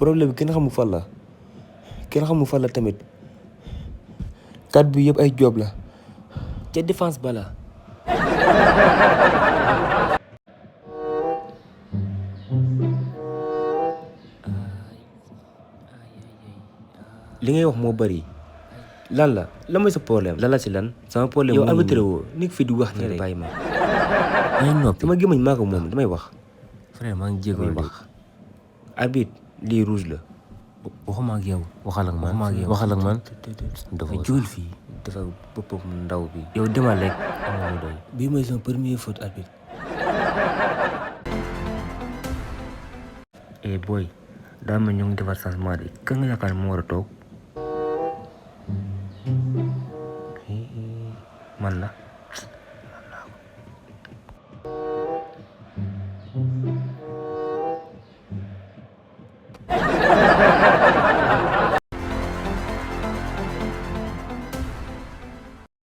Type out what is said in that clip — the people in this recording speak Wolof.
problème bi kenn xamul fan la tamit kat bi yëpp ay job la ca défense bala li ngay wax moo bari lan la mooy sa problème lan la si lan sama problème yow arbitre woo nekk fii di wax ni rek bàyyi ma ay noppi sama gémmañ maa ko moom damay wax frère maa ngi jégalu wax arbitre lii rouge la waxuma ak yow waxal ak man dafa juul fii dafa boppam ndaw bi yow demal rek amoo doy bii mooy sama première faute arbitre boy daa mel ñu ngi defar changement de kan nga yaakaar moo war a toog man la